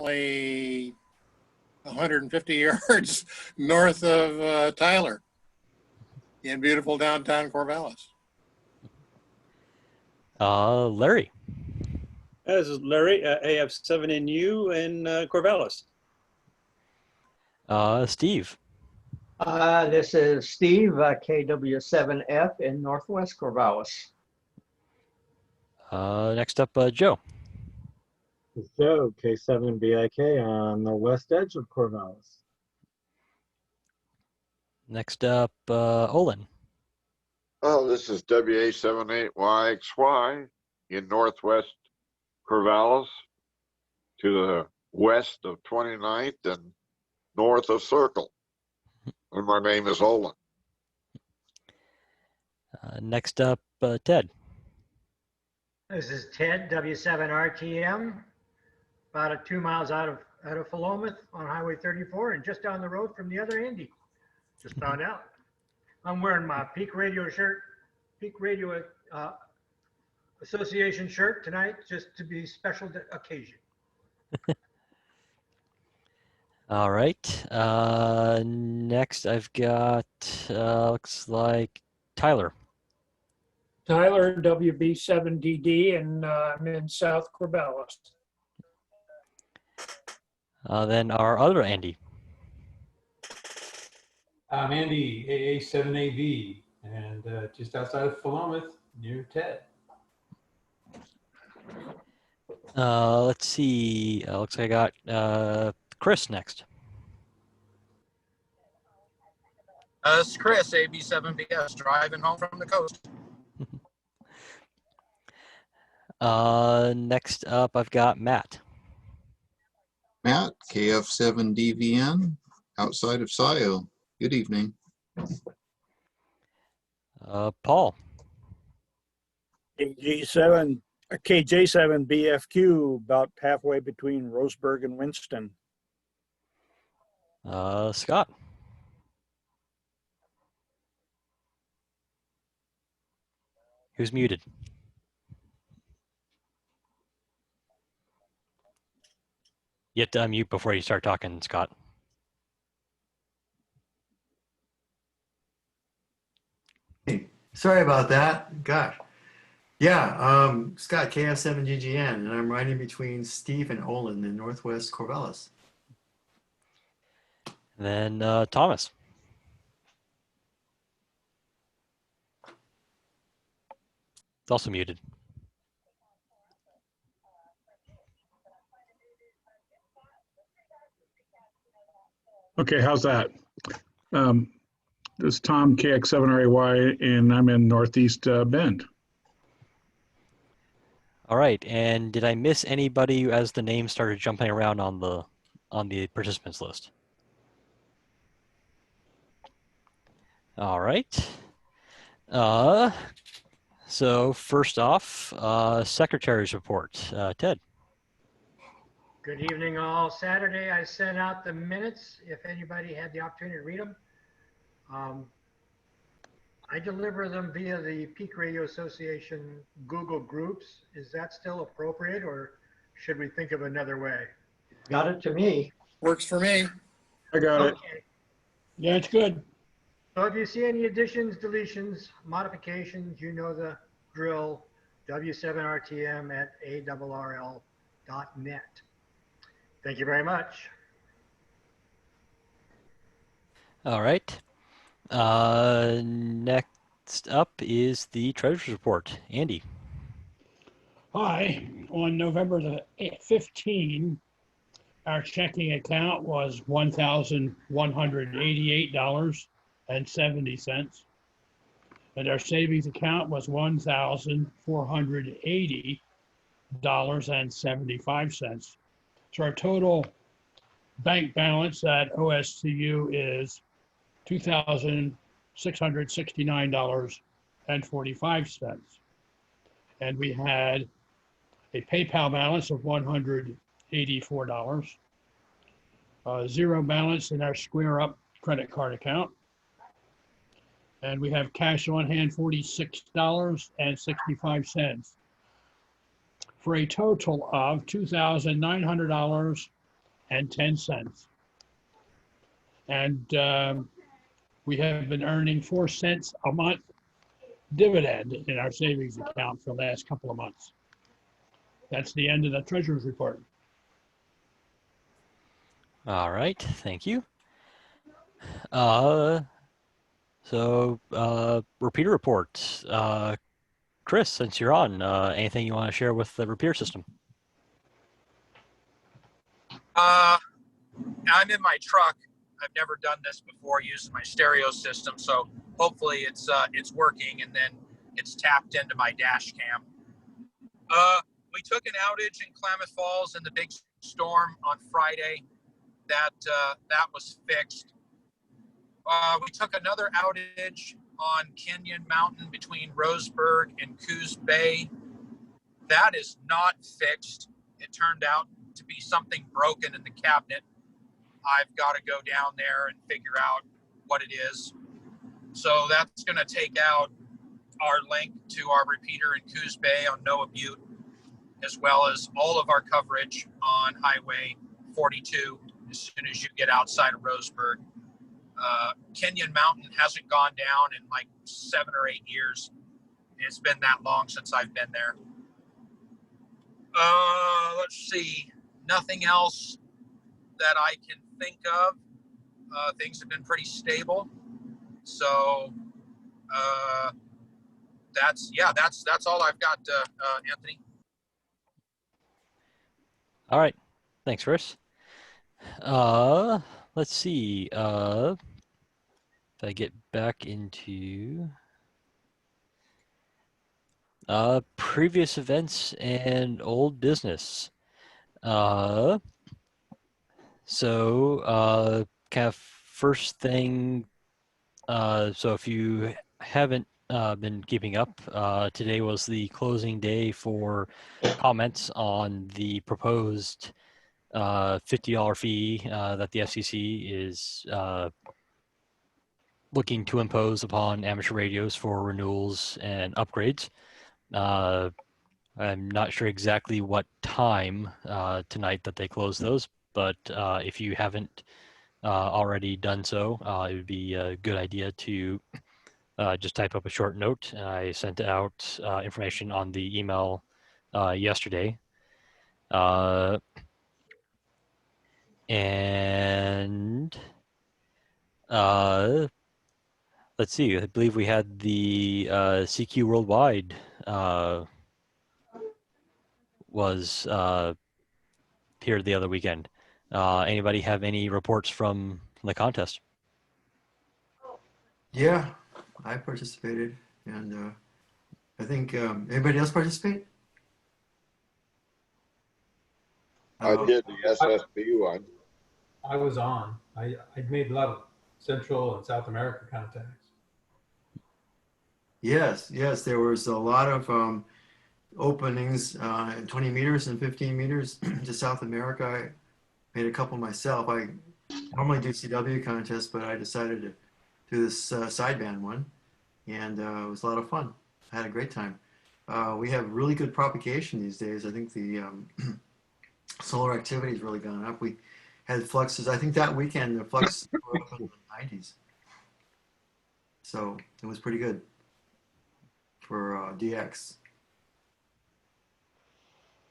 approximately 150 yards north of Tyler in beautiful downtown Corvallis. Larry. This is Larry, AF7NU in Corvallis. Steve. This is Steve, KW7F in Northwest Corvallis. Next up, Joe. Joe, K7BIK on the west edge of Corvallis. Next up, Olin. Oh, this is WA78YXY in northwest Corvallis to the west of 29th and north of Circle. And my name is Olin. Next up, Ted. This is Ted, W7RTM, about 2 miles out of Philomath on Highway 34 and just down the road from the other Andy. Just found out. I'm wearing my Peak Radio shirt, Peak Radio Association shirt tonight, just to be special occasion. All right. Next, I've got, looks like Tyler. Tyler, WB7DD, and I'm in South Corvallis. Then our other Andy. I'm Andy, AA7AV, and just outside of Philomath, near Ted. Let's see. Looks like I got Chris next. It's Chris, AB7BS, driving home from the coast. Next up, I've got Matt. Matt, KF7DVN, outside of SIO. Good evening. Paul. KJ7BFQ, about halfway between Roseburg and Winston. Scott. Who's muted? You have to unmute before you start talking, Scott. Sorry about that. Gosh. Yeah, Scott, KF7GGN, and I'm riding between Steve and Olin in Northwest Corvallis. Then Thomas. It's also muted. Okay, how's that? This is Tom, KX7RAY, and I'm in Northeast Bend. All right, and did I miss anybody as the names started jumping around on the participants list? All right. So first off, Secretary's report. Ted. Good evening, all. Saturday, I sent out the minutes if anybody had the opportunity to read them. I deliver them via the Peak Radio Association Google Groups. Is that still appropriate, or should we think of another way? Got it to me. Works for me. I got it. Yeah, it's good. So if you see any additions, deletions, modifications, you know the drill, w7rtm@arrl.net. Thank you very much. All right. Next up is the Treasurer's Report. Andy. Hi. On November the 15th, our checking account was $1,188.70, and our savings account was $1,480.75. So our total bank balance at OSCU is $2,669.45. And we had a PayPal balance of $184, zero balance in our Square Up credit card account. And we have cash on hand, $46.65, for a total of $2,900 And we have been earning 4 cents a month dividend in our savings account for the last couple of months. That's the end of the treasurer's report. All right, thank you. Repeater reports. Chris, since you're on, anything you want to share with the repeater system? I'm in my truck. I've never done this before using my stereo system, so hopefully it's working, and then it's tapped into my dash cam. We took an outage in Klamath Falls in the big storm on Friday. That was fixed. We took another outage on Kenyon Mountain between Roseburg and Coos Bay. That is not fixed. It turned out to be something broken in the cabinet. I've got to go down there and figure out what it is. So that's going to take out our link to our repeater in Coos Bay on Noah Butte, as well as all of our coverage on Highway 42 as soon as you get outside of Roseburg. Kenyon Mountain hasn't gone down in like 7 or 8 years. It's been that long since I've been there. Let's see. Nothing else that I can think of. Things have been pretty stable. So that's all I've got, Anthony. All right, thanks, Chris. Let's see. If I get back into previous events and old business. Kind of first thing, so if you haven't been keeping up, today was the closing day for comments on the proposed $50 fee that the FCC is looking to impose upon amateur radios for renewals and upgrades. I'm not sure exactly what time tonight that they close those, but if you haven't already done so, it would be a good idea to just type up a short note. I sent out information on the email yesterday. Let's see, I believe we had the CQ Worldwide was here the other weekend. Anybody have any reports from the contest? Yeah, I participated, and I think anybody else participate? I did the SSB one. I was on. I made a lot of Central and South America contacts. Yes, there was a lot of openings, 20 meters and 15 meters to South America. I made a couple myself. I normally do CW contests, but I decided to do this sideband one, and it was a lot of fun. I had a great time. We have really good propagation these days. I think the solar activity has really gone up. We had fluxes. I think that weekend the flux were up in the 90s. So it was pretty good for DX.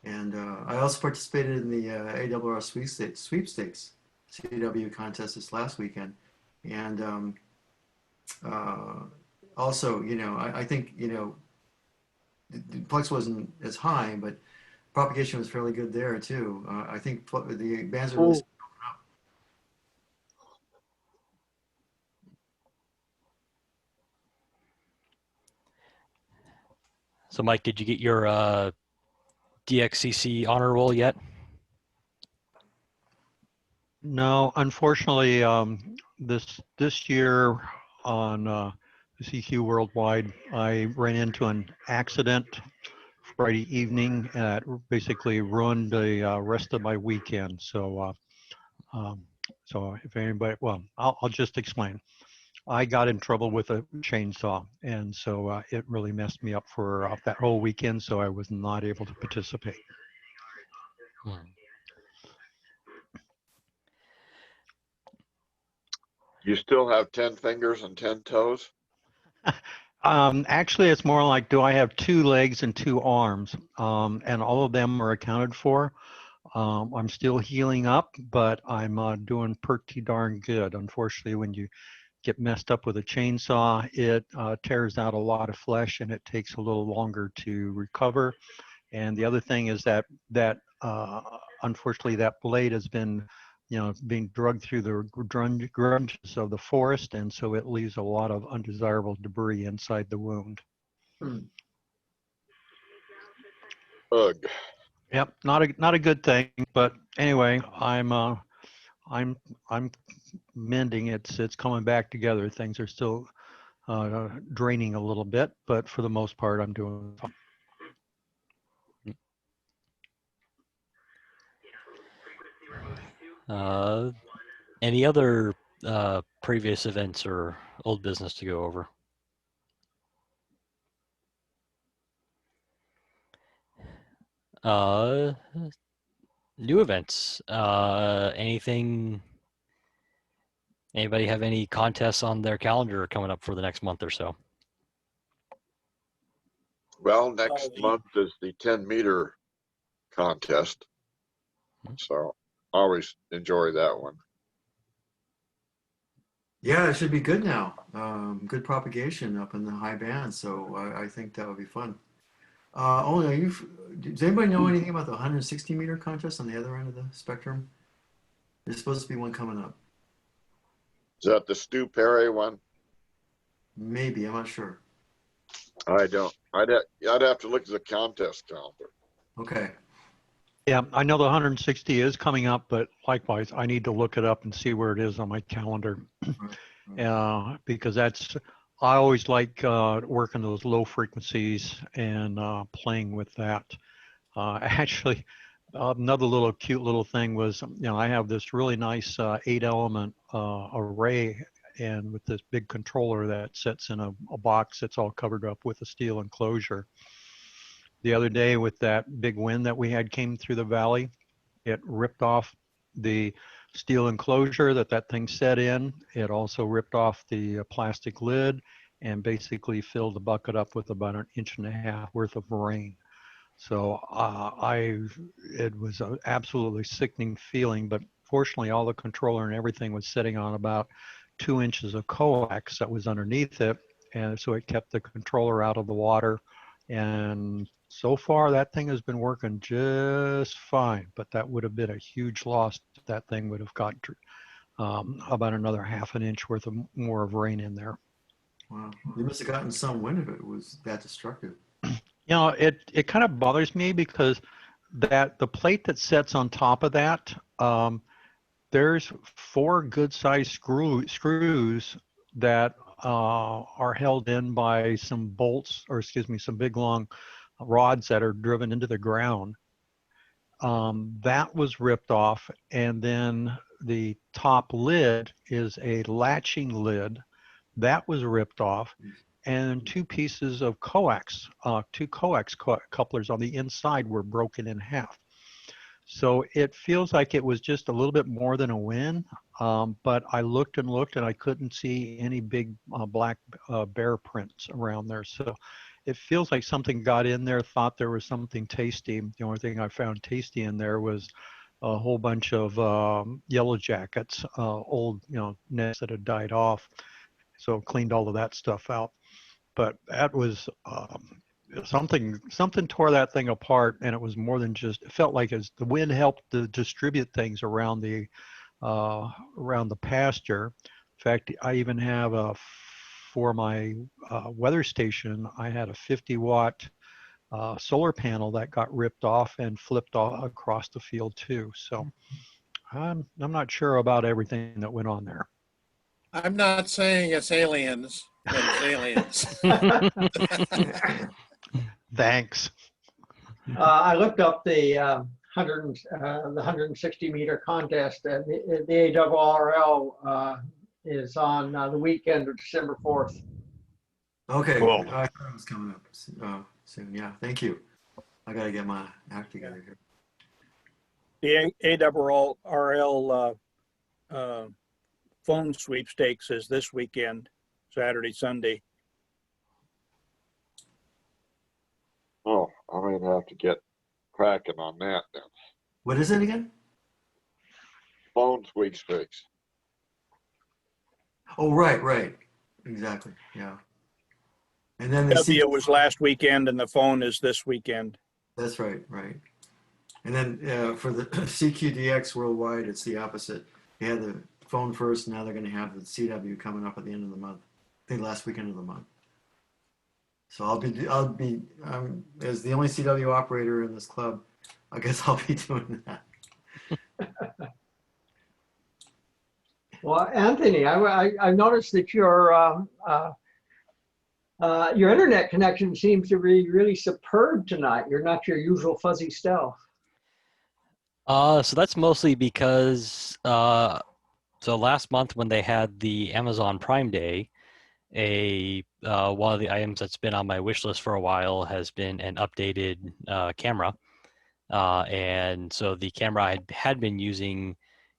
And I also participated in the AWR sweepstakes CW contest this last weekend. And also, I think, the flux wasn't as high, but propagation was fairly good there too. I think the bands are really up. So Mike, did you get your DXCC honor roll yet? No, unfortunately, this year on the CQ Worldwide, I ran into an accident Friday evening that basically ruined the rest of my weekend. So, so if anybody, well, I'll just explain. I got in trouble with a chainsaw, and so it really messed me up for that whole weekend. So I was not able to participate. You still have 10 fingers and 10 toes? Actually, it's more like, do I have 2 legs and 2 arms? And all of them are accounted for. I'm still healing up, but I'm doing pretty darn good. Unfortunately, when you get messed up with a chainsaw, it tears out a lot of flesh and it takes a little longer to recover. And the other thing is that unfortunately that blade has been, being drugged through the grunges of the forest, and so it leaves a lot of undesirable debris inside the wound. Ugh. Yep, not a good thing. But anyway, I'm mending. It's coming back together. Things are still draining a little bit, but for the most part, I'm doing fine. Any other previous events or old business to go over? New events. Anything? Anybody have any contests on their calendar coming up for the next month or so? Well, next month is the 10-meter contest. So always enjoy that one. Yeah, it should be good now. Good propagation up in the high band, so I think that would be fun. Does anybody know anything about the 160-meter contest on the other end of the spectrum? There's supposed to be one coming up. Is that the Stu Perry one? Maybe, I'm not sure. I don't. I'd have to look at the contest calendar. Okay. Yeah, I know the 160 is coming up, but likewise, I need to look it up and see where it is on my calendar. Because I always like working those low frequencies and playing with that. Actually, another little cute little thing was, I have this really nice 8-element array, and with this big controller that sits in a box that's all covered up with a steel enclosure. The other day with that big wind that we had came through the valley, it ripped off the steel enclosure that thing set in. It also ripped off the plastic lid and basically filled the bucket up with about 1.5 inches worth of rain. So it was an absolutely sickening feeling, but fortunately all the controller and everything was sitting on about 2 inches of coax that was underneath it. And so it kept the controller out of the water. And so far that thing has been working just fine, but that would have been a huge loss if that thing would have got about another 1/2 inch worth of more of rain in there. Wow. You must have gotten some wind if it was that destructive. It kind of bothers me because the plate that sits on top of that, there's 4 good-sized screws that are held in by some bolts, or excuse me, some big long rods that are driven into the ground. That was ripped off, and then the top lid is a latching lid that was ripped off, and 2 pieces of coax, 2 coax couplers on the inside were broken in half. So it feels like it was just a little bit more than a win, but I looked and looked and I couldn't see any big black bear prints around there. So it feels like something got in there, thought there was something tasty. The only thing I found tasty in there was a whole bunch of yellow jackets, old nests that had died off. So cleaned all of that stuff out. But that was something tore that thing apart, and it was more than just, it felt like as the wind helped to distribute things around the pasture. In fact, I even have for my weather station, I had a 50-watt solar panel that got ripped off and flipped across the field too. So I'm not sure about everything that went on there. I'm not saying it's aliens, but it's aliens. Thanks. I looked up the 160-meter contest. The ARRL is on the weekend of December 4th. Okay, Cool. I thought it was coming up soon. Yeah, thank you. I got to get my act together here. The ARRL phone sweepstakes is this weekend, Saturday, Sunday. Oh, I might have to get cracking on that then. What is it again? Phone sweepstakes. Oh, right. Exactly. Yeah. And then the W was last weekend and the phone is this weekend. That's right. And then for the CQDX Worldwide, it's the opposite. They had the phone first, now they're going to have the CW coming up at the end of the month. I think last weekend of the month. So I'll be as the only CW operator in this club, I guess I'll be doing that. Well, Anthony, I noticed that your internet connection seems to be really superb tonight. You're not your usual fuzzy stealth. So that's mostly because so last month when they had the Amazon Prime Day, one of the items that's been on my wish list for a while has been an updated camera, and so the camera I had been using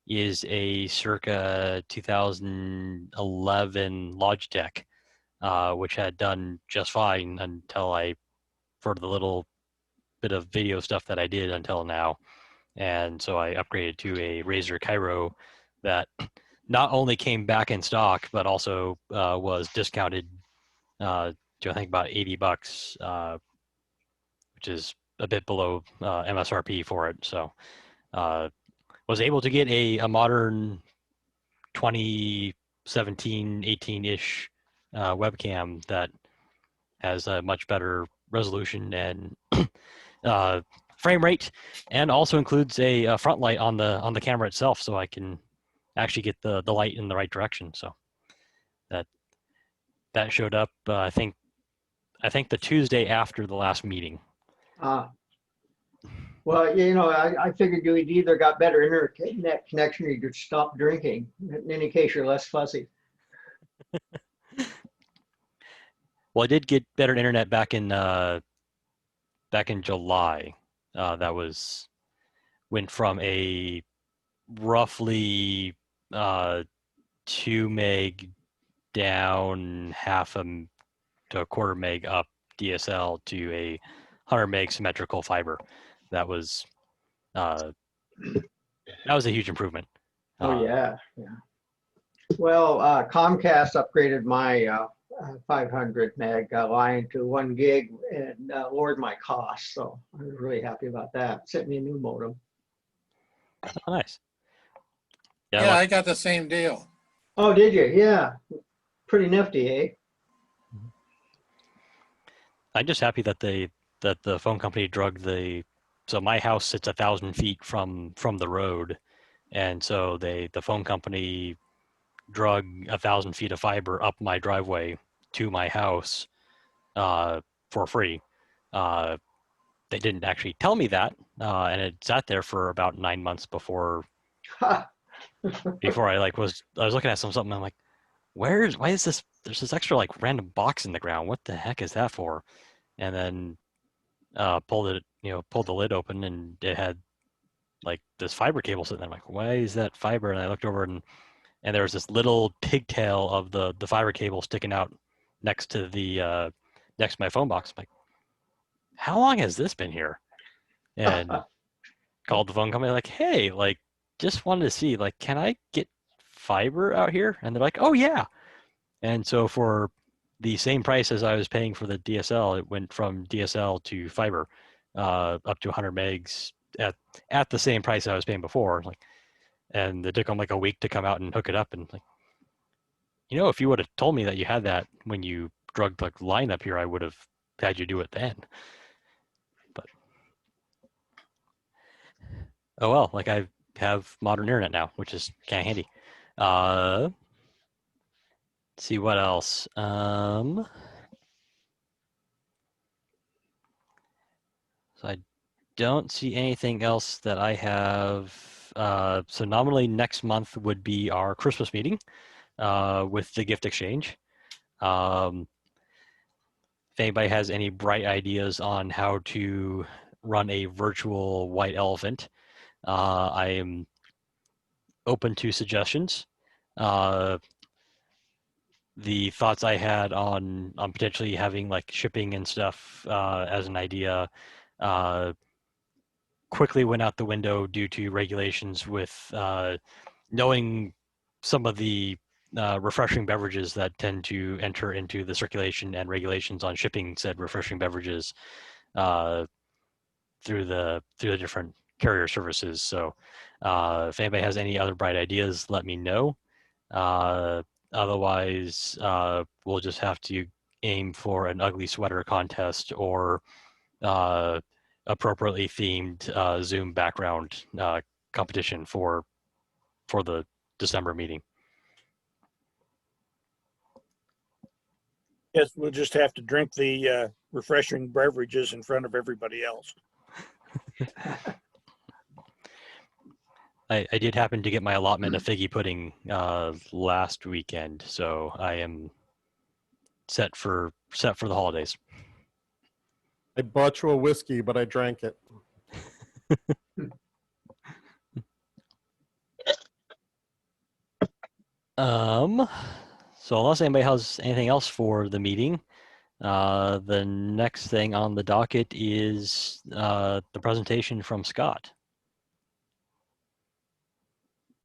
is a circa 2011 Logitech, which had done just fine until for the little bit of video stuff that I did until now. And so I upgraded to a Razer Cairo that not only came back in stock, but also was discounted to I think about $80, which is a bit below MSRP for it. So was able to get a modern 2017, 18-ish webcam that has a much better resolution and frame rate, and also includes a front light on the camera itself, so I can actually get the light in the right direction. So that showed up I think the Tuesday after the last meeting. Well, I figured you either got better internet connection or you could stop drinking. In any case, you're less fuzzy. Well, I did get better internet back in July. That went from a roughly 2 meg down to a quarter meg up DSL to a 100 meg symmetrical fiber. That was a huge improvement. Yeah. Well, Comcast upgraded my 500 meg line to 1 gig and lowered my costs. So I was really happy about that. Sent me a new modem. Oh, nice. Yeah, I got the same deal. Oh, did you? Yeah. Pretty nifty, eh? I'm just happy that the phone company so my house sits 1,000 feet from the road, and so the phone company drug 1,000 feet of fiber up my driveway to my house for free. They didn't actually tell me that, and it sat there for about 9 months before I was looking at something. I'm like, why is this? There's this extra random box in the ground. What the heck is that for? And then pulled the lid open, and it had this fiber cable sitting there. I'm like, why is that fiber? And I looked over and there was this little pigtail of the fiber cable sticking out next to my phone box. I'm like, how long has this been here? And called the phone company, hey, just wanted to see, can I get fiber out here? And they're like, oh yeah. And so for the same price as I was paying for the DSL, it went from DSL to fiber up to 100 megs at the same price I was paying before. And it took them a week to come out and hook it up. And if you would have told me that you had that when you drug the line up here, I would have had you do it then. But oh well, I have modern internet now, which is kind of handy. Let's see what else. So I don't see anything else that I have. So nominally next month would be our Christmas meeting with the gift exchange. If anybody has any bright ideas on how to run a virtual white elephant, I am open to suggestions. the thoughts I had on potentially having like shipping and stuff as an idea quickly went out the window due to regulations with knowing some of the refreshing beverages that tend to enter into the circulation and regulations on shipping said refreshing beverages through the different carrier services. So if anybody has any other bright ideas, let me know. Otherwise, we'll just have to aim for an ugly sweater contest or appropriately themed Zoom background competition for the December meeting. Yes, we'll just have to drink the refreshing beverages in front of everybody else. I did happen to get my allotment of figgy pudding last weekend, so I am set for the holidays. I bought you a whiskey, but I drank it. So unless anybody has anything else for the meeting, the next thing on the docket is the presentation from Scott.